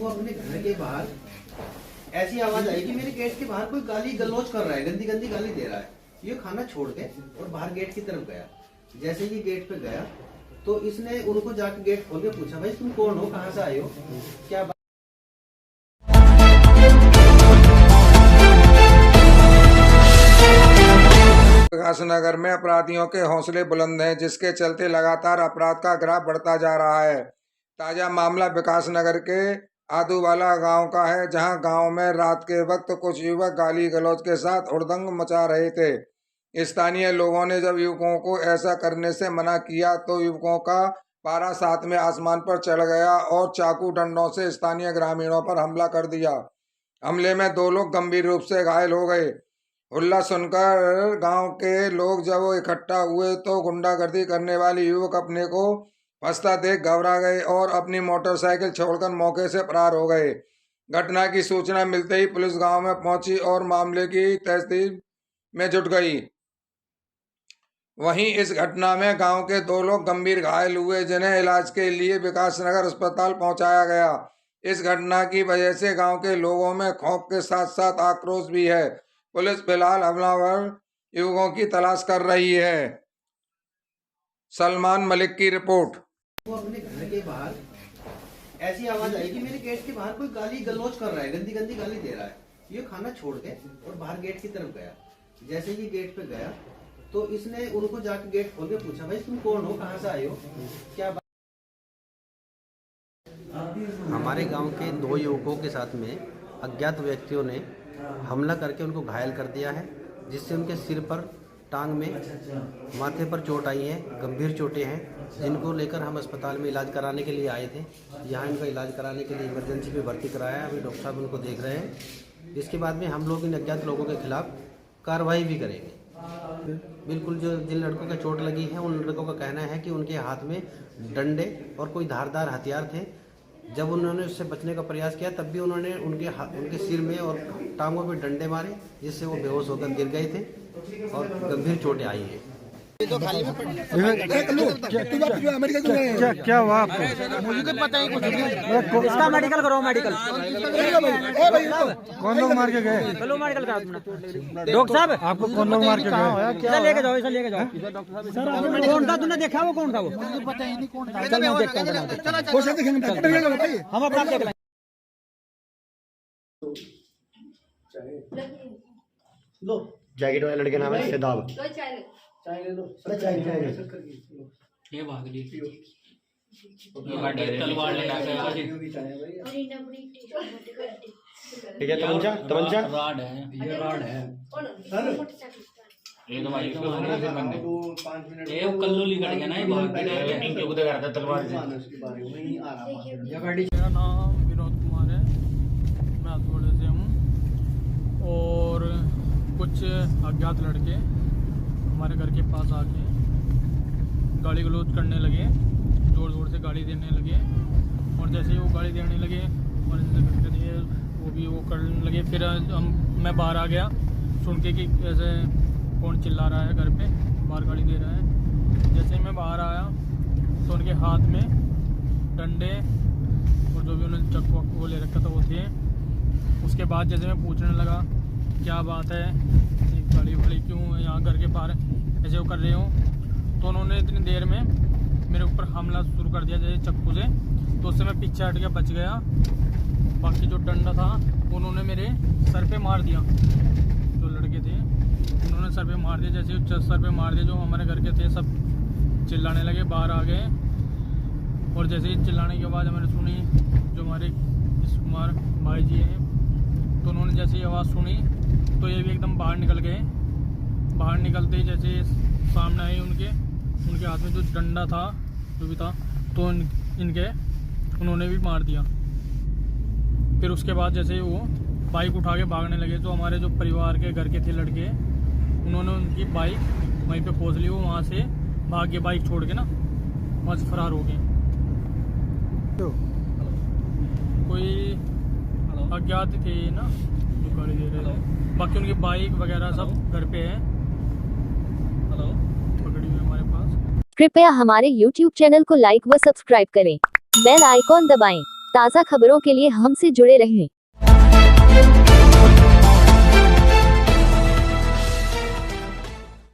वो अपने घर के बाहर ऐसी आवाज आई कि मेरे गेट के बाहर कोई गाली गलौज कर रहा है, गंदी गंदी गाली दे रहा है। ये खाना छोड़ के और बाहर गेट की तरफ गया। जैसे ये गेट पे गया तो इसने उनको जाके गेट खोल के पूछा, भाई तुम कौन हो, कहाँ से आए हो, क्या बात। विकासनगर में अपराधियों के हौसले बुलंद हैं, जिसके चलते लगातार अपराध का ग्राफ बढ़ता जा रहा है। ताजा मामला विकासनगर के आदूवाला गांव का है, जहां गांव में रात के वक्त कुछ युवक गाली गलौज के साथ हुड़दंग मचा रहे थे। स्थानीय लोगों ने जब युवकों को ऐसा करने से मना किया तो युवकों का पारा साथ में आसमान पर चढ़ गया और चाकू डंडों से स्थानीय ग्रामीणों पर हमला कर दिया। हमले में 2 लोग गंभीर रूप से घायल हो गए। हुल्ला सुनकर गांव के लोग जब इकट्ठा हुए तो गुंडागर्दी करने वाले युवक अपने को फंसता देख घबरा गए और अपनी मोटरसाइकिल छोड़कर मौके से फरार हो गए। घटना की सूचना मिलते ही पुलिस गांव में पहुंची और मामले की तहकीक में जुट गई। वहीं इस घटना में गांव के 2 लोग गंभीर घायल हुए, जिन्हें इलाज के लिए विकासनगर अस्पताल पहुंचाया गया। इस घटना की वजह से गांव के लोगों में खौफ के साथ साथ आक्रोश भी है। पुलिस फिलहाल हमलावर युवकों की तलाश कर रही है। सलमान मलिक की रिपोर्ट। वो अपने घर के बाहर ऐसी आवाज आई कि मेरे गेट के बाहर कोई गाली गलौज कर रहा है, गंदी गंदी गाली दे रहा है। ये खाना छोड़ के और बाहर गेट की तरफ गया। जैसे ये गेट पे गया तो इसने उनको जाके गेट खोल के पूछा, भाई तुम कौन हो, कहाँ से आए हो, क्या बात। हमारे गांव के 2 युवकों के साथ में अज्ञात व्यक्तियों ने हमला करके उनको घायल कर दिया है, जिससे उनके सिर पर, टांग में, माथे पर चोट आई है, गंभीर चोटें हैं, जिनको लेकर हम अस्पताल में इलाज कराने के लिए आए थे। यहाँ इनका इलाज कराने के लिए इमरजेंसी में भर्ती कराया। अभी डॉक्टर साहब उनको देख रहे हैं। इसके बाद में हम लोग इन अज्ञात लोगों के खिलाफ कार्रवाई भी करेंगे। बिल्कुल जो जिन लड़कों को चोट लगी है उन लड़कों का कहना है कि उनके हाथ में डंडे और कोई धारदार हथियार थे। जब उन्होंने उससे बचने का प्रयास किया तब भी उन्होंने उनके सिर में और टांगों में डंडे मारे, जिससे वो बेहोश होकर गिर गए थे और गंभीर चोटें आई हैं। क्या हुआ आपको? मुझे तो पता ही कुछ नहीं। इसका मेडिकल करो, मेडिकल। कौन लोग मार के गए? चलो मेडिकल करा तुमने। डॉक्टर साहब आपको कौन लोग मार के गए? इसे लेके जाओ, इसे लेके जाओ। कौन था तुमने देखा? वो कौन था? वो मुझे पता ही नहीं कौन था। चल मैं देखता हूं, हम अपना देख लेंगे। लो जैकेट वाले लड़के नाम है सिदाब। चाय ले लो। ये भाग ली तलवार लगा के आगे। ठीक है, तमंचा तमंचा राड है, ये राड है। ये तो भाई इसको होने से बंदे ये कल्लू लिखट गया ना, ये भाग के इनके उधर करता तलवार से। मेरा नाम विनोद कुमार है, मैं आदूवाला से हूँ। और कुछ अज्ञात लड़के हमारे घर के पास आके गाली गलौज करने लगे, ज़ोर ज़ोर से गाली देने लगे। और जैसे ही वो गाली देने लगे और इनसे दिए वो करने लगे। फिर मैं बाहर आ गया सुन के कि ऐसे कौन चिल्ला रहा है, घर पे बाहर गाली दे रहा है। जैसे ही मैं बाहर आया तो उनके हाथ में डंडे और जो भी उन्होंने चक्कू वो ले रखा था वो थे। उसके बाद जैसे मैं पूछने लगा क्या बात है, गाड़ी वाड़ी क्यों यहाँ घर के बाहर ऐसे वो कर रहे हो, तो उन्होंने इतनी देर में मेरे ऊपर हमला शुरू कर दिया जैसे चक्कू से। तो उससे मैं पीछे हट गया, बच गया। बाकी जो डंडा था उन्होंने मेरे सर पे मार दिया। जो लड़के थे उन्होंने सर पे मार दिया। जैसे सर पे मार दिया, जो हमारे घर के थे सब चिल्लाने लगे, बाहर आ गए। और जैसे ही चिल्लाने की आवाज़ मैंने सुनी, जो हमारे इस कुमार भाई जी हैं, तो उन्होंने जैसे ही आवाज़ सुनी तो ये भी एकदम बाहर निकल गए। बाहर निकलते ही जैसे सामने आए उनके हाथ में जो डंडा था जो भी था, तो उन्होंने भी मार दिया। फिर उसके बाद जैसे वो बाइक उठा के भागने लगे, तो हमारे जो परिवार के घर के थे लड़के, उन्होंने उनकी बाइक वहीं पे खोज ली। वो वहाँ से भाग के बाइक छोड़ के ना वहाँ से फरार हो गए। कोई अज्ञात थे ना जो गाड़ी दे रहे थे। बाकी उनकी बाइक वगैरह सब घर पे है, पकड़ी हुई हमारे पास। कृपया हमारे YouTube चैनल को लाइक व सब्सक्राइब करें। बेल आइकॉन दबाएं। ताज़ा खबरों के लिए हमसे जुड़े रहें।